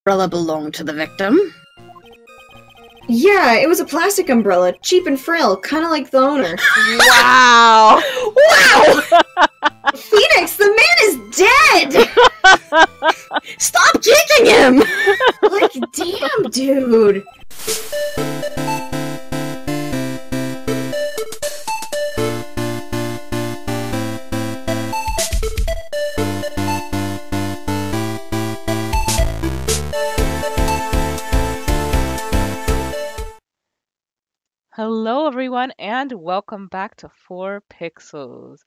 umbrella belonged to the victim? Yeah, it was a plastic umbrella, cheap and frail, kind of like the owner. Wow! Wow! Phoenix, the man is dead! Stop kicking him! Like, damn, dude. Hello everyone and welcome back to 4 Pixels.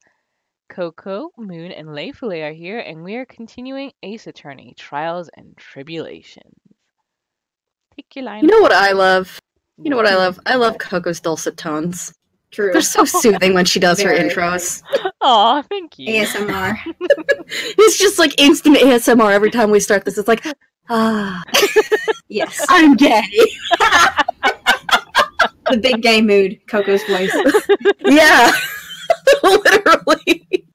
Coco, Moon, and Leifule are here and we are continuing Ace Attorney, Trials and Tribulations. Take your line. You know what I love? You know what I love? I love Coco's dulcet tones. True. They're so soothing when she does her Very. intros. Aw, thank you. ASMR. It's just like instant ASMR every time we start this. It's like, ah, Yes. I'm gay. The big gay mood, Coco's voice. Yeah, literally.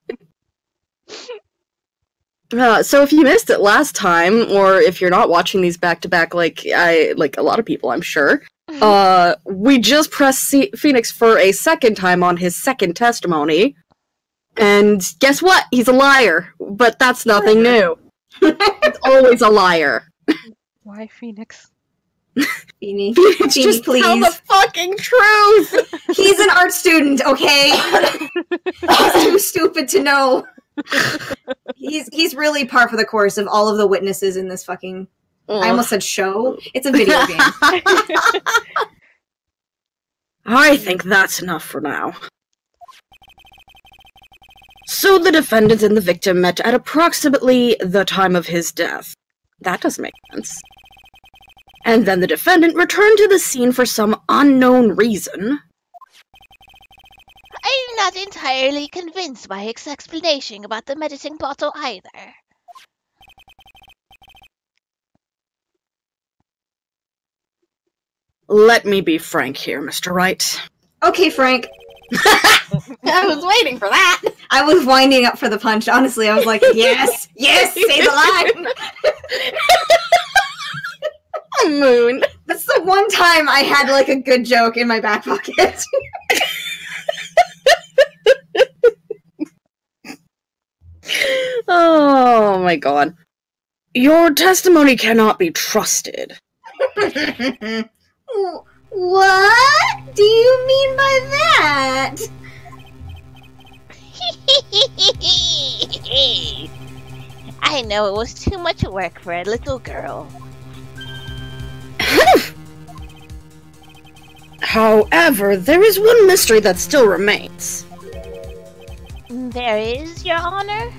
So if you missed it last time, or if you're not watching these back to back, like a lot of people, I'm sure, we just pressed Phoenix for a second time on his second testimony, and guess what? He's a liar. But that's nothing new. He's always a liar. Why Phoenix? Phoenix, Phoenix, just please. tell the fucking truth. He's an art student, okay? He's too stupid to know. He's really par for the course of all of the witnesses in this fucking... I almost said show. It's a video game. I think that's enough for now. So the defendant and the victim met at approximately the time of his death. That doesn't make sense. And then the defendant returned to the scene for some unknown reason. I'm not entirely convinced by his explanation about the medicine bottle either. Let me be frank here, Mr. Wright. Okay, Frank. I was waiting for that. I was winding up for the punch, honestly. I was like, yes, yes, say the line. Moon. That's the one time I had, like, a good joke in my back pocket. Oh my god. Your testimony cannot be trusted. What do you mean by that? I know it was too much work for a little girl. However, there is one mystery that still remains. There is, Your Honor?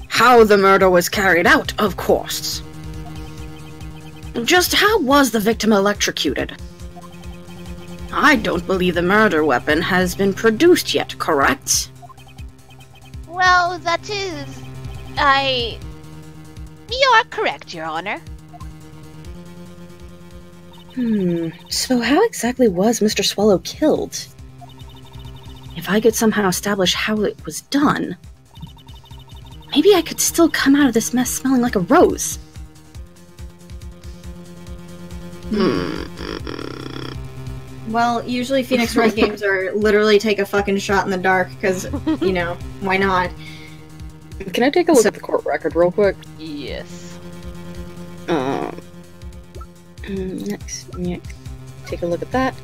How the murder was carried out, of course. Just how was the victim electrocuted? I don't believe the murder weapon has been produced yet, correct? Well, that is... You are correct, Your Honor. So how exactly was Mr. Swallow killed? If I could somehow establish how it was done, maybe I could still come out of this mess smelling like a rose. Well, usually Phoenix Wright games are literally take a fucking shot in the dark, because, you know, why not? Can I take a look at the court record real quick? Yes. Next, take a look at that.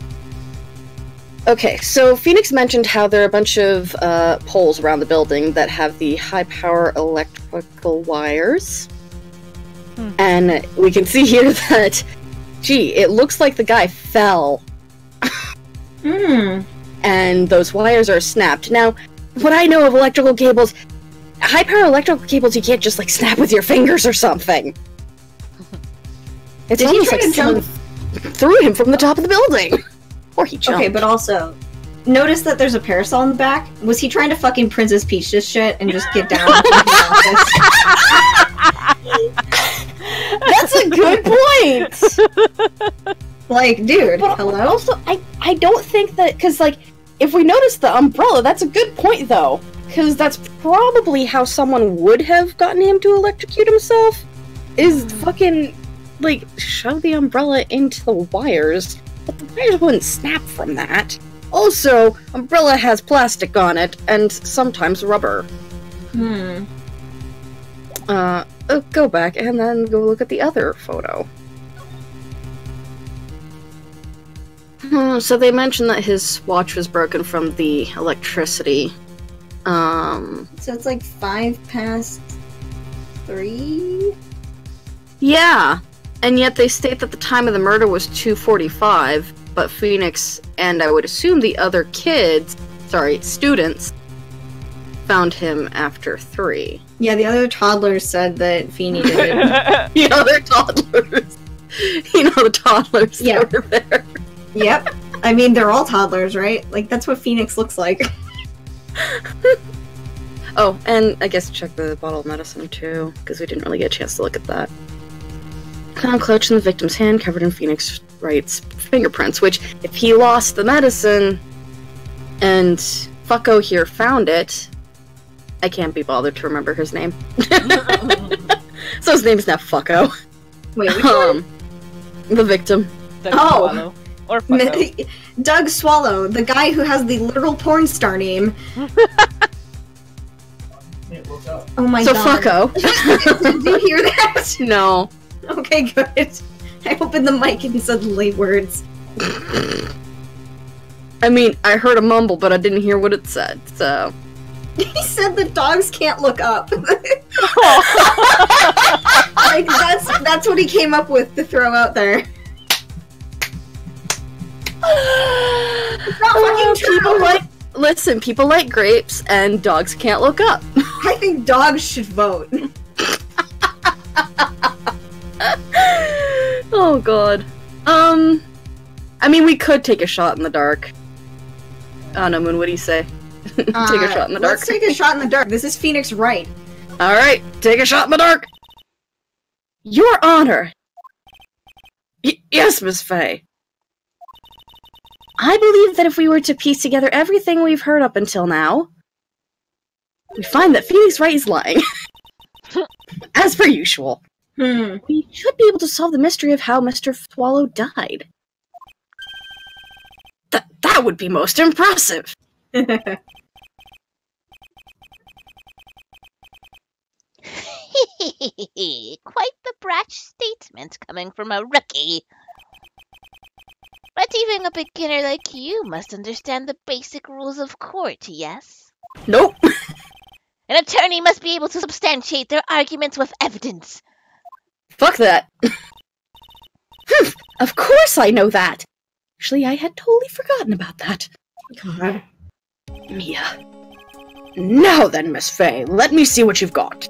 Okay, so Phoenix mentioned how there are a bunch of poles around the building that have the high-power electrical wires. And we can see here that, gee, it looks like the guy fell. And those wires are snapped. Now, what I know of electrical cables, high-power electrical cables you can't just, like, snap with your fingers or something. It's Did he almost try like to someone jump? threw him from the top of the building. Or he jumped. Okay, but also, notice that there's a parasol in the back. Was he trying to fucking Princess Peach this shit and just get down into the office? That's a good point! Like, dude, But hello? also, I don't think that, because, like, if we notice the umbrella, that's a good point, though. Because that's probably how someone would have gotten him to electrocute himself, is fucking, like, shove the umbrella into the wires. But the wires wouldn't snap from that. Also, umbrella has plastic on it, and sometimes rubber. Go back and then go look at the other photo. So they mentioned that his watch was broken from the electricity. So it's like 3:05? Yeah, and yet they state that the time of the murder was 2:45, but Phoenix, and I would assume the other students, found him after 3. Yeah, the other toddlers said that Feeney did it. The other toddlers. You know, the toddlers that were there. Yep. I mean, they're all toddlers, right? Like, that's what Phoenix looks like. Oh, and I guess check the bottle of medicine, too, because we didn't really get a chance to look at that. Found clutch in the victim's hand, covered in Phoenix Wright's fingerprints, which, if he lost the medicine, and Fucko here found it, I can't be bothered to remember his name. So his name's now Fucko. Wait, which one? The victim. Doug Swallow. Or Fucko. Doug Swallow, the guy who has the literal porn star name. Oh my god. So Fucko. Did you hear that? No. Okay, good. I opened the mic and suddenly words. I mean, I heard a mumble, but I didn't hear what it said, so... He said the dogs can't look up. Like, that's what he came up with to throw out there. It's not fucking true. People like grapes, and dogs can't look up. I think dogs should vote. Oh god. I mean, we could take a shot in the dark. I don't know, Moon, what do you say? Take a shot in the dark. Let's take a shot in the dark. This is Phoenix Wright. Alright, take a shot in the dark! Your Honor! Yes, Miss Faye. I believe that if we were to piece together everything we've heard up until now, we find that Phoenix Wright is lying. As per usual. We should be able to solve the mystery of how Mr. Swallow died. That would be most impressive! Quite the brash statement coming from a rookie. But even a beginner like you must understand the basic rules of court, yes? Nope. An attorney must be able to substantiate their arguments with evidence. Fuck that. Of course I know that. Actually, I had totally forgotten about that. God. Mia. Now then, Miss Faye, let me see what you've got.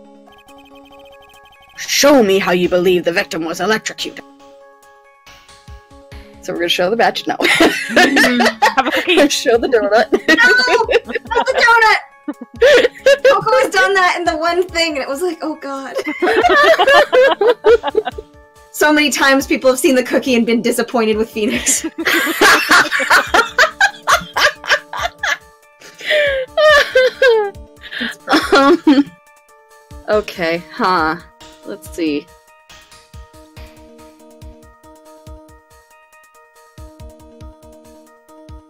Show me how you believe the victim was electrocuted. So we're gonna show the batch? No. Have a cookie. Show the donut. No! Not the donut! Coco has done that in the one thing, and it was like, oh god. So many times people have seen the cookie and been disappointed with Phoenix. Okay, huh. Let's see.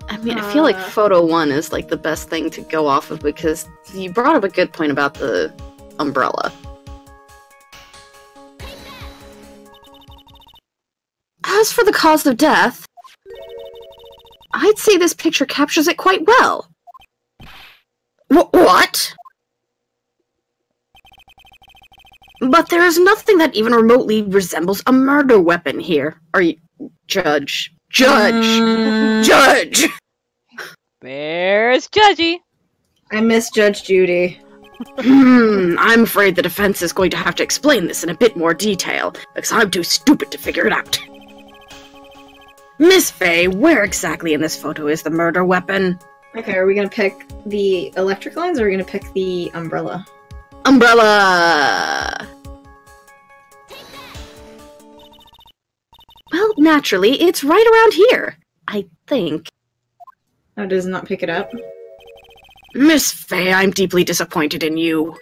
I mean, I feel like photo 1 is like the best thing to go off of because you brought up a good point about the umbrella. As for the cause of death, I'd say this picture captures it quite well. What? But there is nothing that even remotely resembles a murder weapon here. Are you... Judge. Judge! There's Judgy. I miss Judge Judy. I'm afraid the defense is going to have to explain this in a bit more detail, because I'm too stupid to figure it out. Miss Faye, where exactly in this photo is the murder weapon? Okay, are we gonna pick the electric lines, or are we gonna pick the umbrella? Umbrella! Well, naturally, it's right around here. I think. Oh, does it not pick it up? Miss Fay, I'm deeply disappointed in you.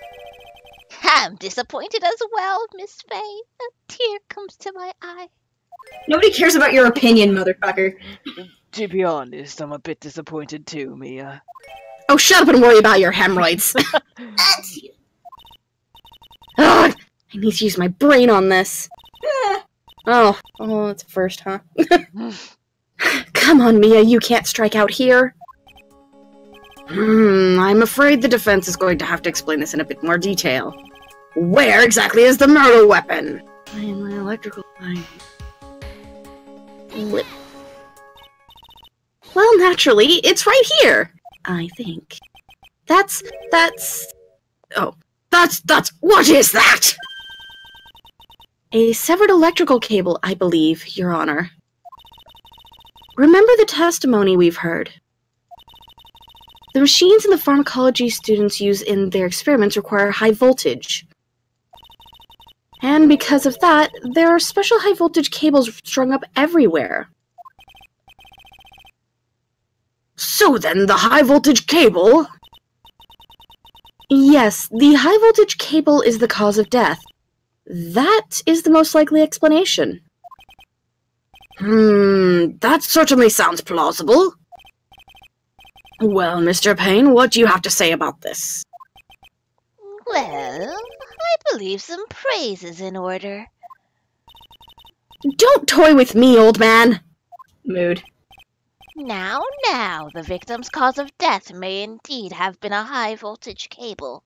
I'm disappointed as well, Miss Fay. A tear comes to my eye. Nobody cares about your opinion, motherfucker. To be honest, I'm a bit disappointed too, Mia. Oh, shut up and worry about your hemorrhoids. Ugh, I need to use my brain on this. Oh, that's a first, huh? Come on, Mia, you can't strike out here. I'm afraid the defense is going to have to explain this in a bit more detail. Where exactly is the murder weapon? In my electrical line. Well, naturally, it's right here, I think. That's... What is that? A severed electrical cable, I believe, Your Honor. Remember the testimony we've heard. The machines and the pharmacology students use in their experiments require high voltage. And because of that, there are special high voltage cables strung up everywhere. So then, the high voltage cable... Yes, the high voltage cable is the cause of death. That is the most likely explanation. That certainly sounds plausible. Well, Mr. Payne, what do you have to say about this? Well, I believe some praise is in order. Don't toy with me, old man! Mood. Now, the victim's cause of death may indeed have been a high-voltage cable.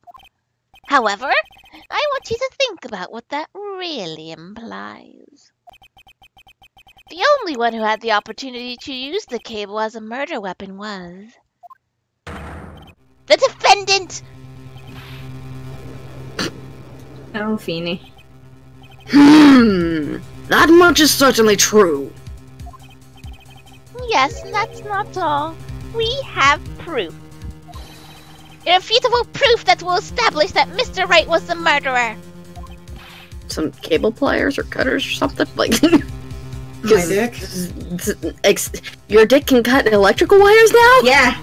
However, I want you to think about what that really implies. The only one who had the opportunity to use the cable as a murder weapon was... the defendant! Oh, Feeny. That much is certainly true. Yes, and that's not all. We have proof. Irrefutable proof that will establish that Mr. Wright was the murderer. Some cable pliers or cutters or something? Like... My dick? Your dick can cut electrical wires now? Yeah.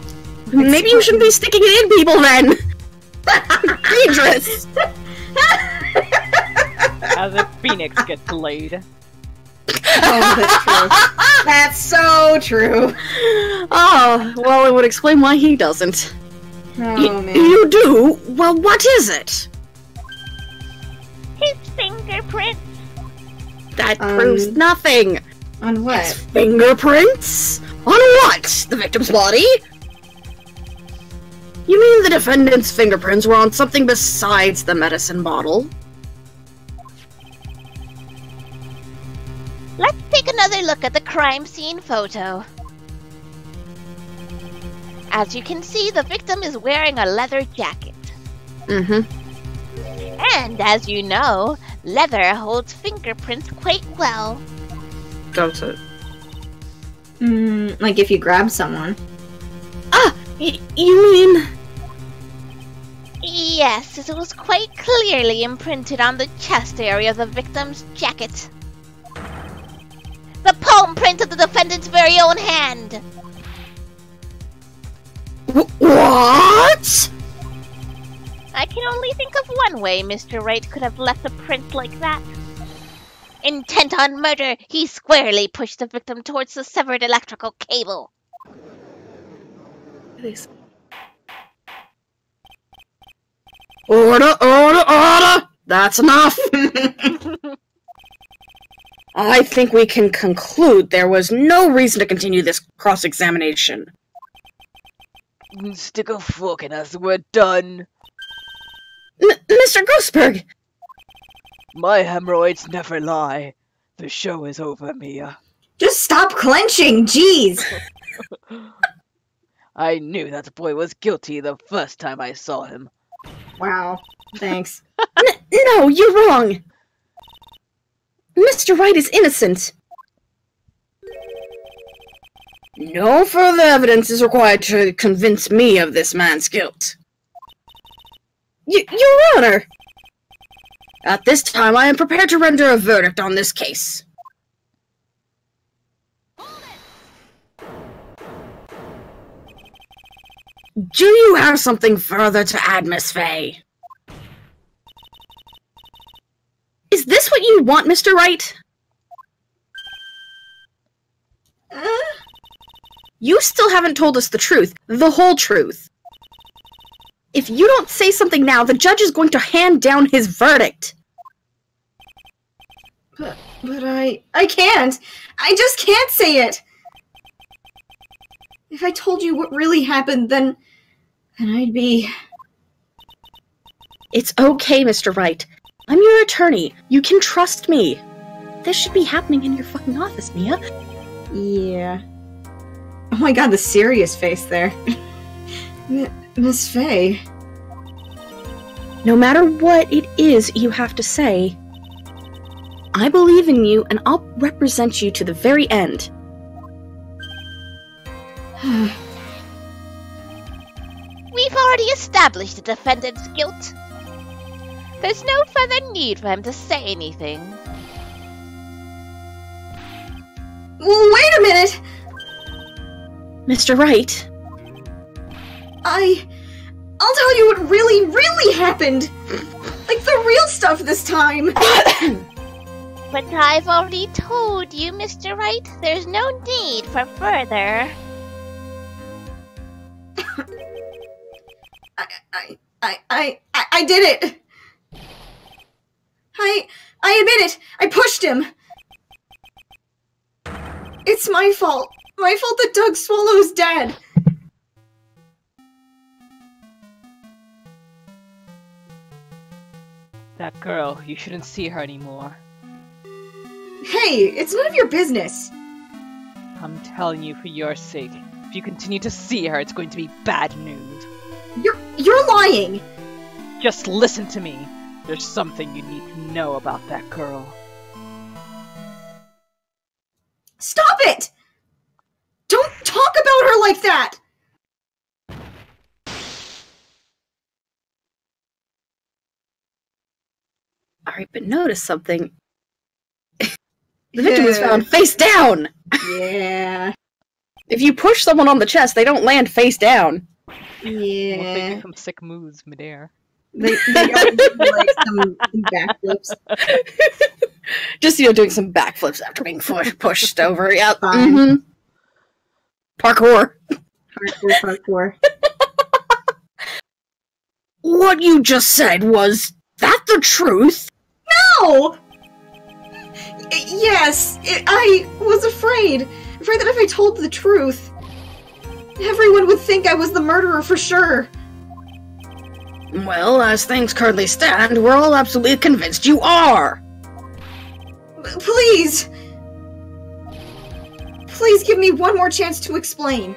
Maybe you shouldn't be sticking it in people then! Dangerous! As if Phoenix gets laid. Oh, that's true. That's so true. Oh, well, it would explain why he doesn't. Oh, man. You do? Well, what is it? His fingerprints. That proves nothing. On what? Fingerprints? On what? The victim's body? You mean the defendant's fingerprints were on something besides the medicine bottle? Let's take another look at the crime scene photo. As you can see, the victim is wearing a leather jacket. And as you know, leather holds fingerprints quite well. Does it? Like if you grab someone. Ah! You mean... Yes, it was quite clearly imprinted on the chest area of the victim's jacket. The palm print of the defendant's very own hand! What?! I can only think of one way Mr. Wright could have left a print like that. Intent on murder, he squarely pushed the victim towards the severed electrical cable. Order, order, order! That's enough! I think we can conclude there was no reason to continue this cross-examination. Stick a fork in us, we're done. Mr. Grossberg! My hemorrhoids never lie. The show is over, Mia. Just stop clenching, jeez! I knew that boy was guilty the first time I saw him. Wow, thanks. No, you're wrong! Mr. Wright is innocent. No further evidence is required to convince me of this man's guilt. Your Honor! At this time, I am prepared to render a verdict on this case. Do you have something further to add, Miss Fay? Is this what you want, Mr. Wright? You still haven't told us the truth. The whole truth. If you don't say something now, the judge is going to hand down his verdict. But I can't. I just can't say it. If I told you what really happened, then I'd be... It's okay, Mr. Wright. I'm your attorney. You can trust me. This should be happening in your fucking office, Mia. Yeah. Oh my god, the serious face there. Miss Fay. No matter what it is you have to say, I believe in you and I'll represent you to the very end. We've already established the defendant's guilt. There's no further need for him to say anything. Wait a minute! Mr. Wright. I'll tell you what really happened! Like the real stuff this time! But I've already told you, Mr. Wright, there's no need for further. I did it! I admit it! I pushed him! It's my fault. My fault that Doug Swallow's dead. That girl, you shouldn't see her anymore. Hey, it's none of your business. I'm telling you for your sake. If you continue to see her, it's going to be bad news. You're lying! Just listen to me. There's something you need to know about that girl. Stop it! Don't talk about her like that! Alright, but notice something. The victim was found face down! Yeah. If you push someone on the chest, they don't land face down. Yeah. Well, they do some sick moves midair. They always do, like, some backflips. Just, doing some backflips after being pushed over. Yep. Fine. Parkour. Parkour. What you just said was that the truth? No! Yes, I was afraid. Afraid that if I told the truth, everyone would think I was the murderer for sure. Well, as things currently stand, we're all absolutely convinced you are! Please! Please give me one more chance to explain.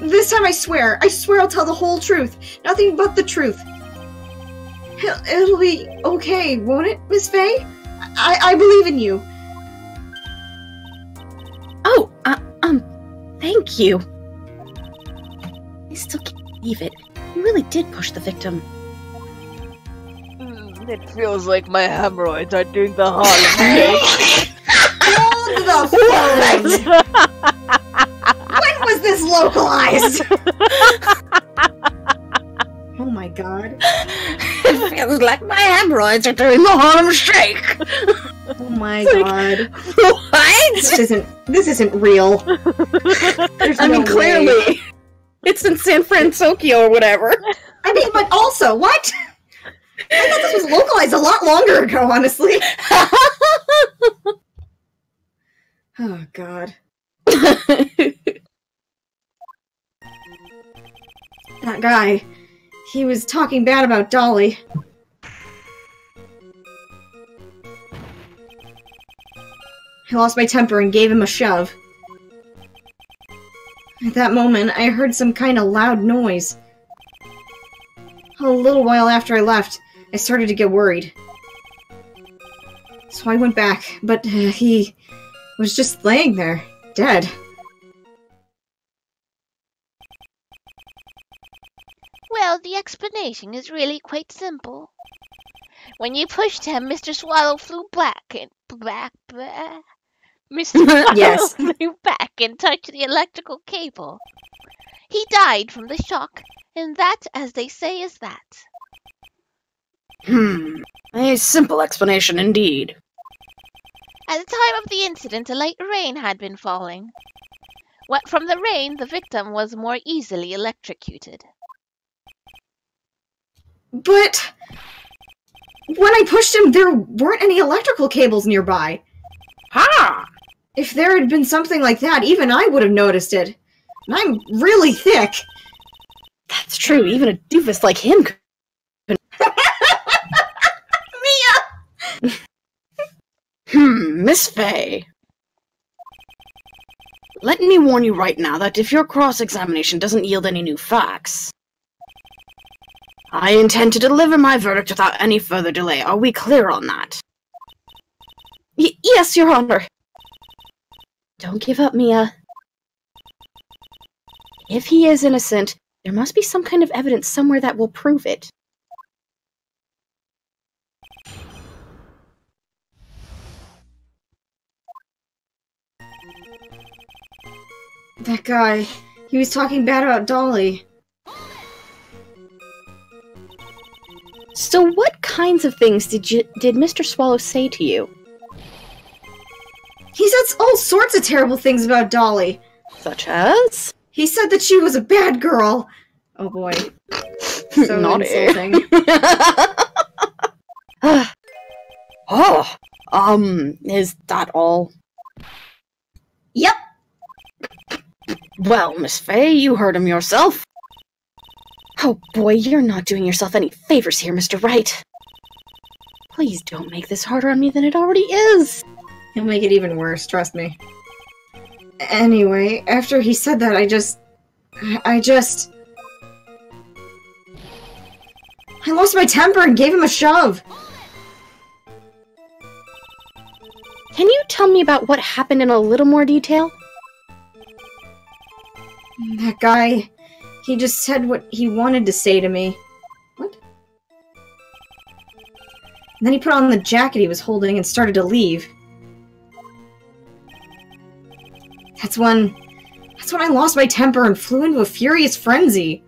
This time I swear I'll tell the whole truth. Nothing but the truth. It'll be okay, won't it, Miss Fay? I believe in you. Oh, thank you. I still can't believe it. You really did push the victim. It feels like my hemorrhoids are doing the Harlem Hold the phone! When was this localized? Oh my god. It feels like my hemorrhoids are doing the Harlem Shake! Oh my god. What? This isn't real. There's no clearly. way. It's in San Francisco or whatever. I mean, but also, what? I thought this was localized a lot longer ago, honestly. Oh, God. That guy, he was talking bad about Dolly. I lost my temper and gave him a shove. At that moment, I heard some kind of loud noise. A little while after I left, I started to get worried. So I went back, but he was just laying there, dead. Well, the explanation is really quite simple. When you pushed him, Mr. Swallow flew back. Mr. Swallow Yes. flew back and touched the electrical cable. He died from the shock, and that, as they say, is that. A simple explanation indeed. At the time of the incident, a light rain had been falling. Wet from the rain, the victim was more easily electrocuted. But when I pushed him, there weren't any electrical cables nearby. Ha! If there had been something like that, even I would have noticed it. And I'm really thick. That's true, even a doofus like him could. Mia! Miss Faye. Let me warn you right now that if your cross-examination doesn't yield any new facts, I intend to deliver my verdict without any further delay. Are we clear on that? Yes, Your Honor. Don't give up, Mia. If he is innocent, there must be some kind of evidence somewhere that will prove it. That guy, he was talking bad about Dolly. So what kinds of things did Mr. Swallow say to you? He said all sorts of terrible things about Dolly. Such as? He said that she was a bad girl. Oh boy. So Naughty. insulting. Is that all? Yep. Well, Miss Faye, you heard him yourself. Oh boy, you're not doing yourself any favors here, Mr. Wright. Please don't make this harder on me than it already is. He'll make it even worse, trust me. Anyway, after he said that, I lost my temper and gave him a shove. Can you tell me about what happened in a little more detail? That guy, he just said what he wanted to say to me. What? And then he put on the jacket he was holding and started to leave. That's when I lost my temper and flew into a furious frenzy.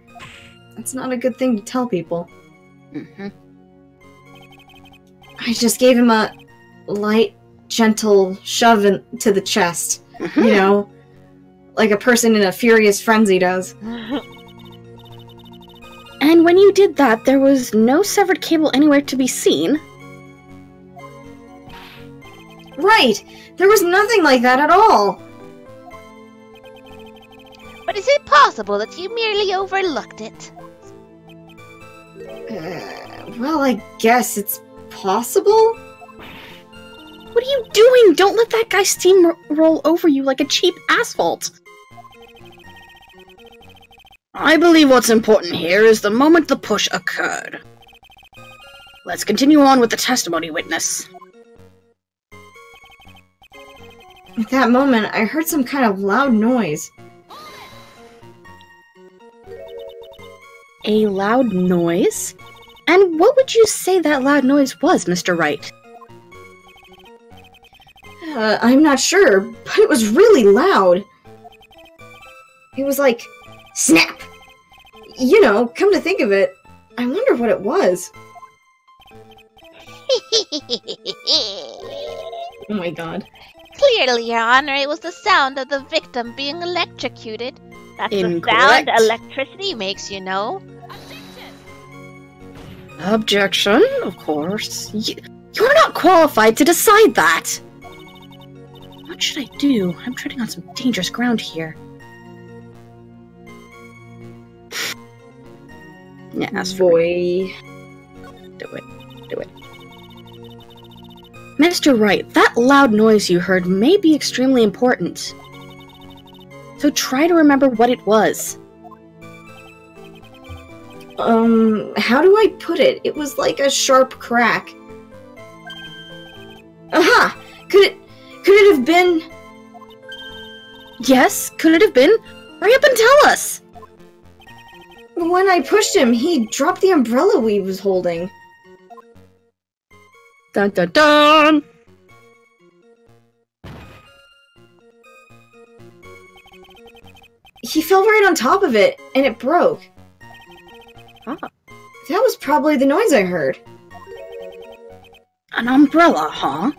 That's not a good thing to tell people. I just gave him a light, gentle shove into the chest. You know? Like a person in a furious frenzy does. And when you did that, there was no severed cable anywhere to be seen? Right! There was nothing like that at all! But is it possible that you merely overlooked it? Well, I guess it's possible? What are you doing? Don't let that guy steamroll over you like a cheap asphalt. I believe what's important here is the moment the push occurred. Let's continue on with the testimony, witness. At that moment, I heard some kind of loud noise. A loud noise? And what would you say that loud noise was, Mr. Wright? I'm not sure, but it was really loud. It was like, snap! You know, come to think of it, I wonder what it was. Oh my god. Clearly, Your Honor, it was the sound of the victim being electrocuted. That's the Incorrect. sound electricity makes, you know. Objection, of course. You're not qualified to decide that! What should I do? I'm treading on some dangerous ground here. Yeah, ask for Boy. Do it. Do it. Mr. Wright, that loud noise you heard may be extremely important. So try to remember what it was. How do I put it? It was like a sharp crack. Aha! Could it have been... Yes, could it have been? Hurry up and tell us! When I pushed him, he dropped the umbrella we was holding. Dun dun dun! he fell right on top of it, and it broke. Huh. That was probably the noise I heard. An umbrella, huh?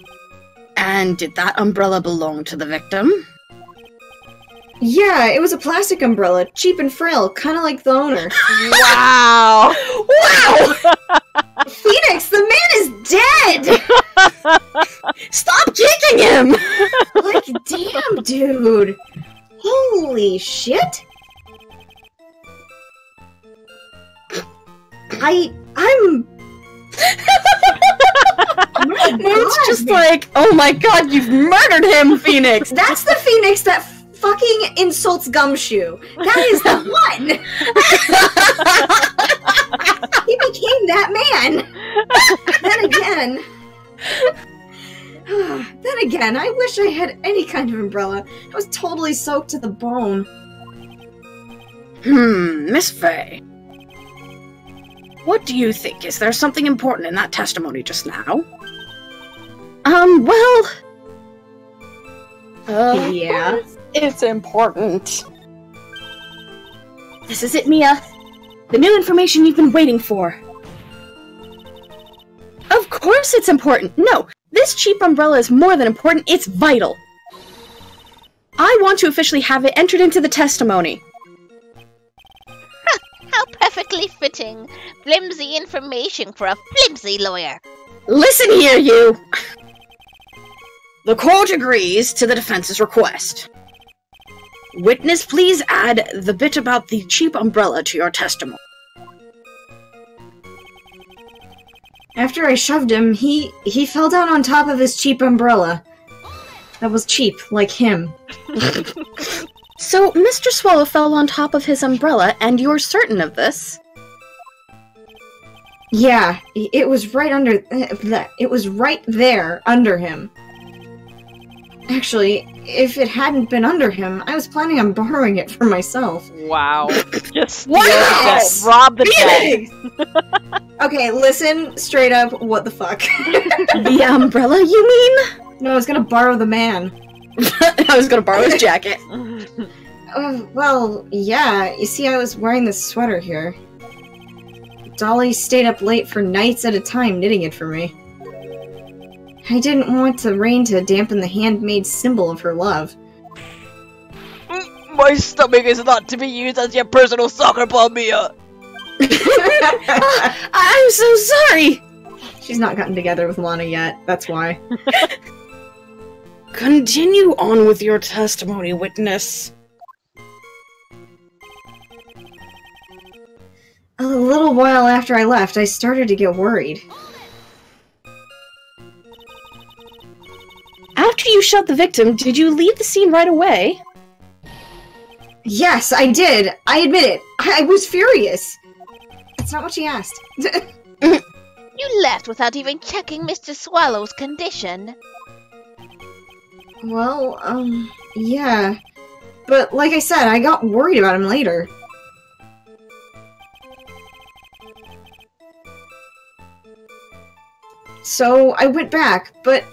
And did that umbrella belong to the victim? Yeah, it was a plastic umbrella, cheap and frail, kind of like the owner. Wow! Wow! Phoenix, the man is dead! Stop kicking him! Like, damn, dude. Holy shit. I'm... My Moon's God, just man. like, oh my god, you've murdered him, Phoenix! That's the Phoenix that fucking insults Gumshoe. That is the one! He became that man! Then again, I wish I had any kind of umbrella. I was totally soaked to the bone. Miss Faye. What do you think? Is there something important in that testimony just now? Well... Yeah. It's important. This is it, Mia. The new information you've been waiting for. Of course it's important. No, this cheap umbrella is more than important, it's vital. I want to officially have it entered into the testimony. How perfectly fitting. Flimsy information for a flimsy lawyer. Listen here, you! The court agrees to the defense's request. Witness, please add the bit about the cheap umbrella to your testimony. After I shoved him, he fell down on top of his cheap umbrella. That was cheap, like him. So, Mr. Swallow fell on top of his umbrella, and you're certain of this? Yeah, it was right under... It was right there, under him. Actually, if it hadn't been under him, I was planning on borrowing it for myself. Wow. Just steal Wow! the dead. Rob the dead. Okay, listen, straight up, what the fuck? The umbrella, you mean? No, I was gonna borrow the man. I was gonna borrow his jacket. Well, yeah, you see, I was wearing this sweater here. Dolly stayed up late for nights at a time knitting it for me. I didn't want the rain to dampen the handmade symbol of her love. My stomach is not to be used as your personal soccer ball, Mia. I'm so sorry! She's not gotten together with Lana yet, that's why. Continue on with your testimony, witness. A little while after I left, I started to get worried. After you shot the victim, did you leave the scene right away? Yes, I did! I admit it! I was furious! That's not what she asked. You left without even checking Mr. Swallow's condition. Well, yeah. But like I said, I got worried about him later. So I went back, but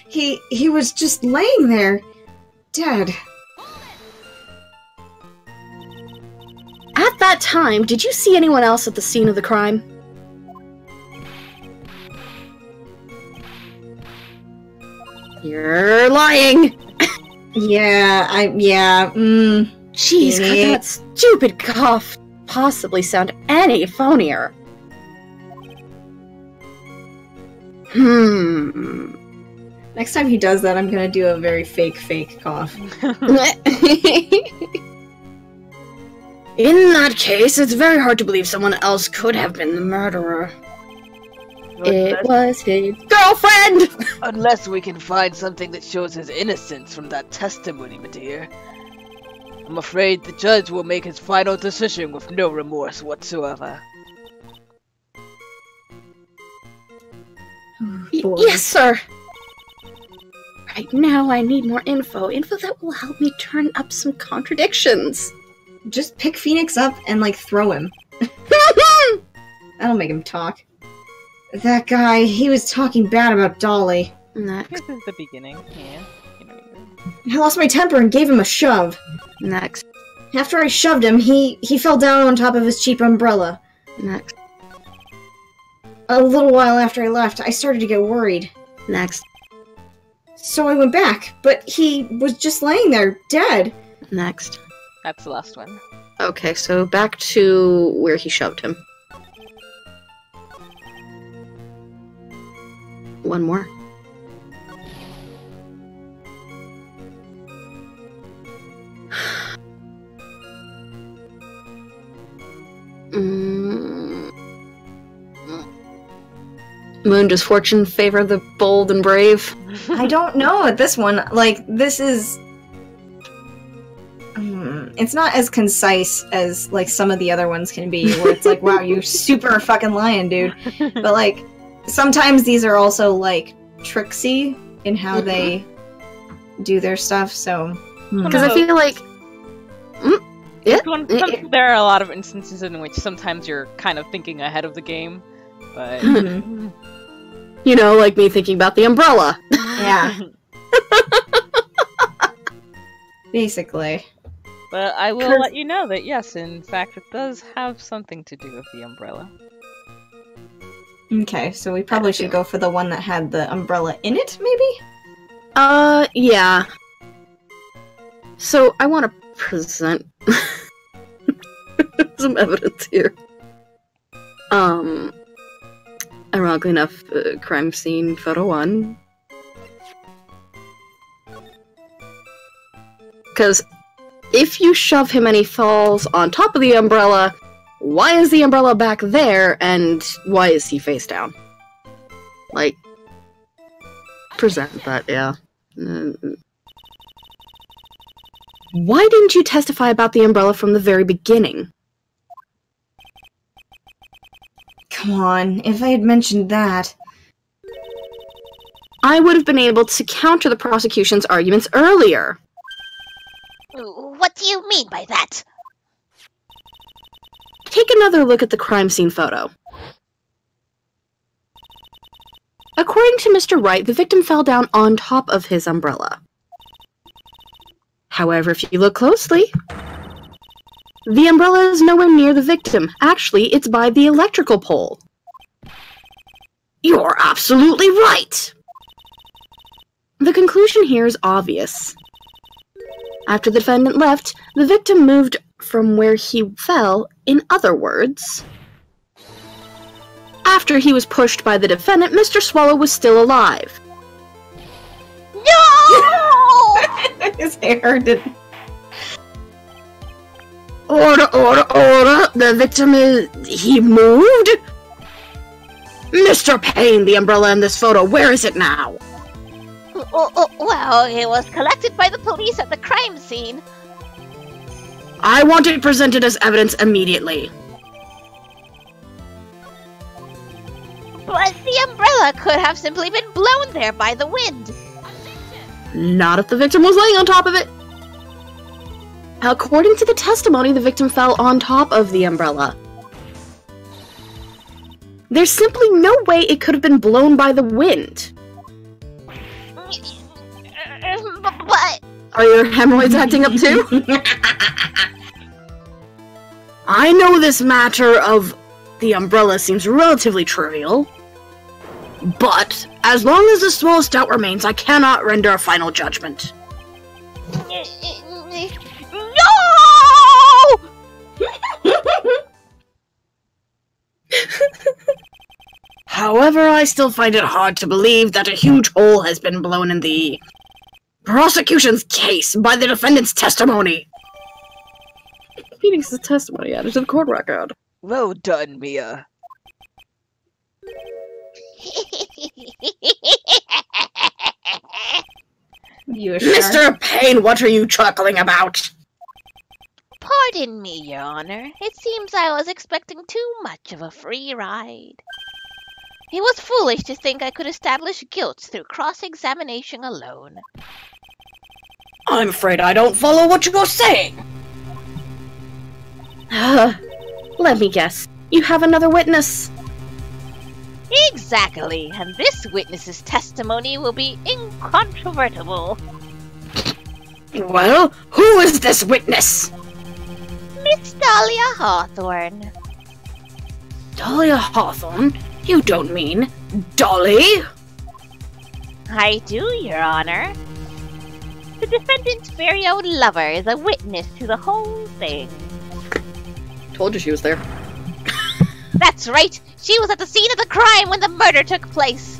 he was just laying there, dead. At that time, did you see anyone else at the scene of the crime? You're lying! Jeez, could that stupid cough possibly sound any phonier? Next time he does that, I'm gonna do a very fake cough. In that case, it's very hard to believe someone else could have been the murderer. It was his girlfriend! Unless we can find something that shows his innocence from that testimony, my dear. I'm afraid the judge will make his final decision with no remorse whatsoever. Yes, sir! Right now, I need more info. Info that will help me turn up some contradictions. Just pick Phoenix up and, like, throw him. That'll make him talk. That guy, he was talking bad about Dolly. Next. This is the beginning, yeah. I lost my temper and gave him a shove. Next. After I shoved him, he fell down on top of his cheap umbrella. Next. A little while after I left, I started to get worried. Next. So I went back, but he was just laying there, dead. Next. That's the last one. Okay, so back to where he shoved him. One more. Moon, does fortune favor the bold and brave? I don't know at this one. Like, this is... it's not as concise as, like, some of the other ones can be, where it's like, wow, you super fucking lying, dude. But, like, sometimes these are also, like, tricksy in how they do their stuff, so... Because I feel like... yeah. There are a lot of instances in which sometimes you're kind of thinking ahead of the game, but... You know, like me thinking about the umbrella. Yeah. Basically. But I will let you know that, yes, in fact, it does have something to do with the umbrella. Okay, so we probably should go for the one that had the umbrella in it, maybe? Yeah. So, I want to present some evidence here. Ironically enough, crime scene photo 1. Because if you shove him and he falls on top of the umbrella, why is the umbrella back there, and why is he face down? Like, present that, yeah. Why didn't you testify about the umbrella from the very beginning? Come on, if I had mentioned that... I would have been able to counter the prosecution's arguments earlier. What do you mean by that? Take another look at the crime scene photo. According to Mr. Wright, the victim fell down on top of his umbrella. However, if you look closely, the umbrella is nowhere near the victim. Actually, it's by the electrical pole. You're absolutely right! The conclusion here is obvious. After the defendant left, the victim moved from where he fell. In other words, after he was pushed by the defendant, Mr. Swallow was still alive. No! His hair didn't... Order, order, order! The victim is... he moved? Mr. Payne, the umbrella in this photo, where is it now? Well, it was collected by the police at the crime scene. I want it presented as evidence immediately. But the umbrella could have simply been blown there by the wind. Not if the victim was laying on top of it. According to the testimony, the victim fell on top of the umbrella. There's simply no way it could have been blown by the wind. But... Are your hemorrhoids acting up too? I know this matter of the umbrella seems relatively trivial, but as long as the smallest doubt remains, I cannot render a final judgment. No! However, I still find it hard to believe that a huge hole has been blown in the prosecution's case by the defendant's testimony. Phoenix's testimony added to the court record. Well done, Mia. You sure? Mr. Payne, what are you chuckling about? Pardon me, Your Honor. It seems I was expecting too much of a free ride. It was foolish to think I could establish guilt through cross-examination alone. I'm afraid I don't follow what you're saying. Let me guess. You have another witness. Exactly, and this witness's testimony will be incontrovertible. Well, who is this witness? Miss Dahlia Hawthorne. Dahlia Hawthorne? You don't mean Dolly? I do, Your Honor. The defendant's very own lover is a witness to the whole thing. Told you she was there. That's right! She was at the scene of the crime when the murder took place!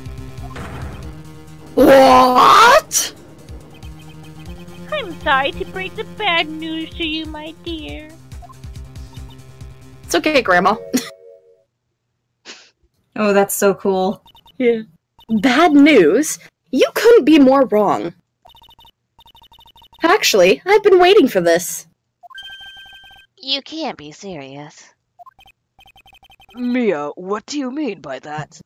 What? I'm sorry to break the bad news to you, my dear. It's okay, Grandma. Oh, that's so cool. Yeah. Bad news? You couldn't be more wrong. Actually, I've been waiting for this. You can't be serious. Mia, what do you mean by that?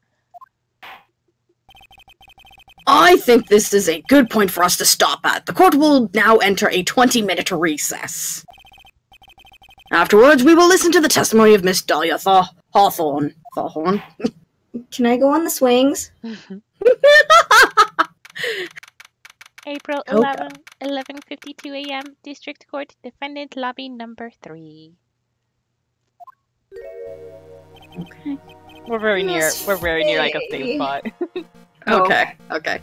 I think this is a good point for us to stop at. The court will now enter a 20-minute recess. Afterwards, we will listen to the testimony of Miss Dahlia Hawthorne. Can I go on the swings? April Coca. 11:52 a.m. District Court, Defendant Lobby Number 3. Okay. We're very near like a safe spot. Okay.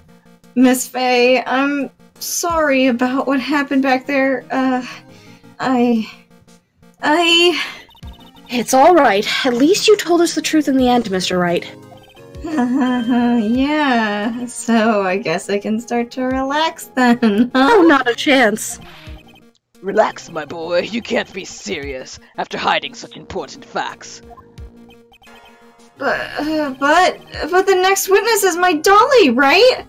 Miss Faye, I'm sorry about what happened back there. It's alright. At least you told us the truth in the end, Mr. Wright. Yeah, so I guess I can start to relax then, huh? Oh, not a chance. Relax, my boy. You can't be serious after hiding such important facts. But the next witness is my Dolly, right?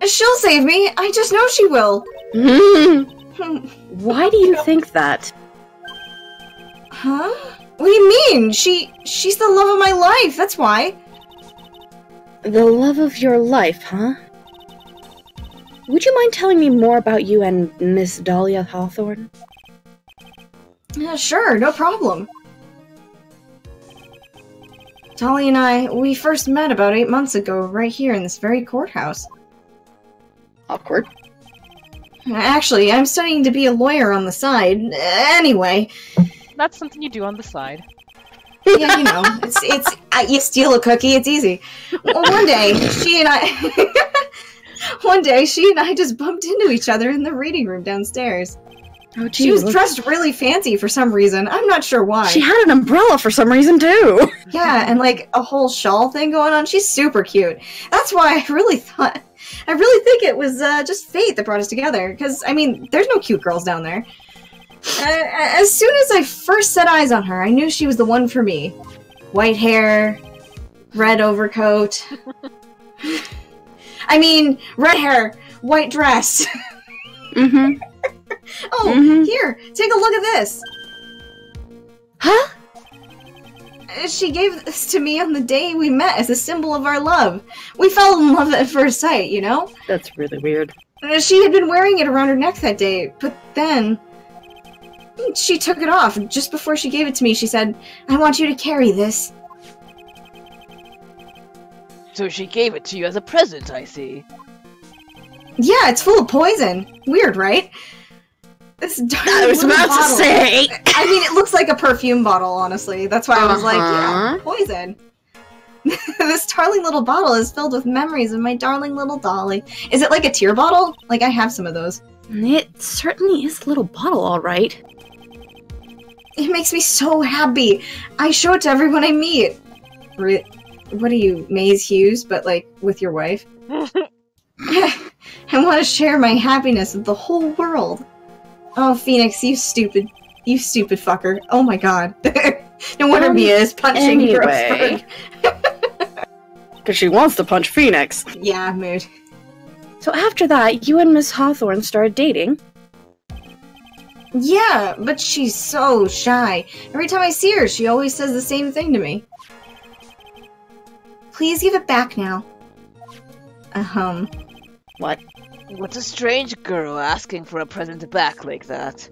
She'll save me. I just know she will. Why do you think that? Huh? What do you mean? She's the love of my life, that's why. The love of your life, huh? Would you mind telling me more about you and Miss Dahlia Hawthorne? Yeah, sure, no problem. Dolly and we first met about 8 months ago, right here in this very courthouse. Awkward. Actually, I'm studying to be a lawyer on the side. Anyway. That's something you do on the side. Yeah, you know, you steal a cookie, it's easy. Well, one day, she and I just bumped into each other in the reading room downstairs. Oh, geez. She was dressed really fancy for some reason. I'm not sure why. She had an umbrella for some reason, too. Yeah, and like a whole shawl thing going on. She's super cute. That's why I really think it was just fate that brought us together. Because, I mean, there's no cute girls down there. As soon as I first set eyes on her, I knew she was the one for me. White hair, red overcoat. I mean, red hair, white dress. Mm-hmm. Oh, here, take a look at this. Huh? She gave this to me on the day we met as a symbol of our love. We fell in love at first sight, you know? That's really weird. She had been wearing it around her neck that day, but then she took it off. Just before she gave it to me, she said, "I want you to carry this." So she gave it to you as a present, I see. Yeah, it's full of poison. Weird, right? This I was about to say. I mean, it looks like a perfume bottle, honestly. That's why I was like, yeah, poison. This darling little bottle is filled with memories of my darling little Dolly. Is it like a tear bottle? Like, I have some of those. It certainly is a little bottle, all right. It makes me so happy. I show it to everyone I meet. What are you, Maze Hughes, but like with your wife? I want to share my happiness with the whole world. Oh, Phoenix, you stupid fucker. Oh my god. No wonder Mia is punching anyway. Because she wants to punch Phoenix. Yeah, mood. So after that, you and Miss Hawthorne started dating? Yeah, but she's so shy. Every time I see her, she always says the same thing to me. Please give it back now. What? What's a strange girl asking for a present back like that?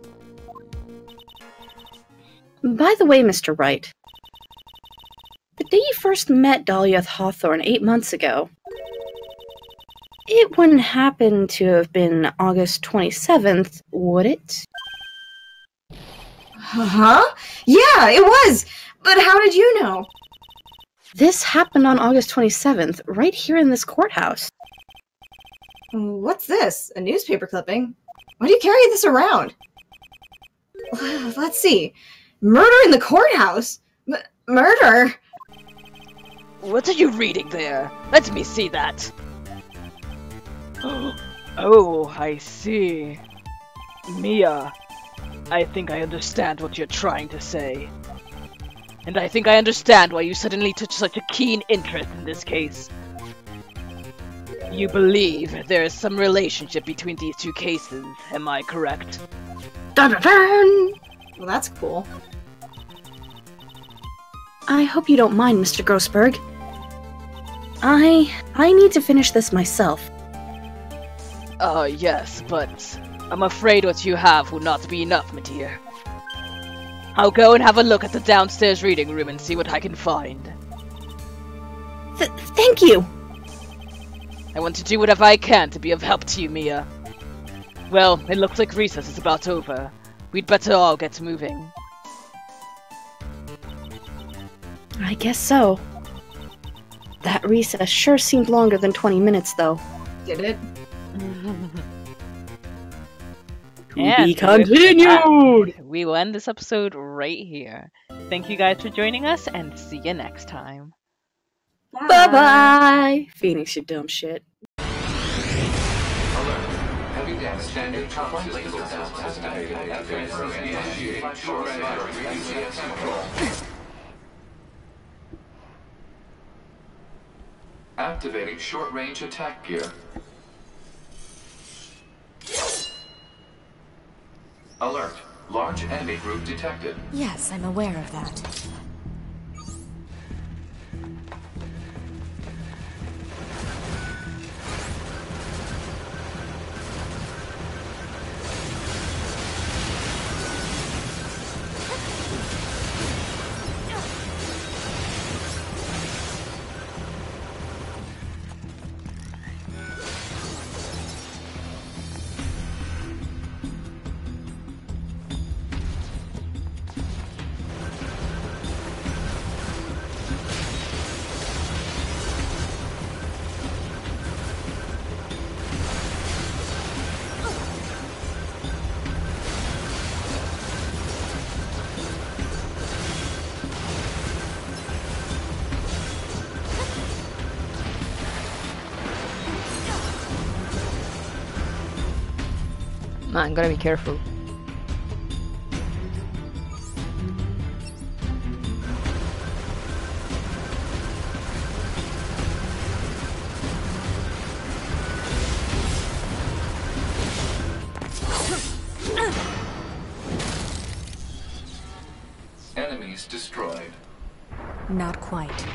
By the way, Mr. Wright, the day you first met Dahlia Hawthorne 8 months ago, it wouldn't happen to have been August 27th, would it? Huh? Yeah, it was! But how did you know? This happened on August 27th, right here in this courthouse. What's this? A newspaper clipping? Why do you carry this around? Let's see. Murder in the courthouse? Murder? What are you reading there? Let me see that. Oh, I see. Mia, I think I understand what you're trying to say. And I think I understand why you suddenly took such a keen interest in this case. You believe there is some relationship between these two cases, am I correct? Dun, dun, dun. Well, that's cool. I hope you don't mind, Mr. Grossberg. I need to finish this myself. Yes, but I'm afraid what you have will not be enough, my dear. I'll go and have a look at the downstairs reading room and see what I can find. Thank you! I want to do whatever I can to be of help to you, Mia. Well, it looks like recess is about over. We'd better all get moving. I guess so. That recess sure seemed longer than 20 minutes, though. Did it? To be continued! We will end this episode right here. Thank you guys for joining us, and see you next time. Bye-bye! Phoenix, you dumb shit. Activating short-range attack gear. Alert. Large enemy group detected. Yes, I'm aware of that. Man, gotta be careful. Enemies destroyed. Not quite.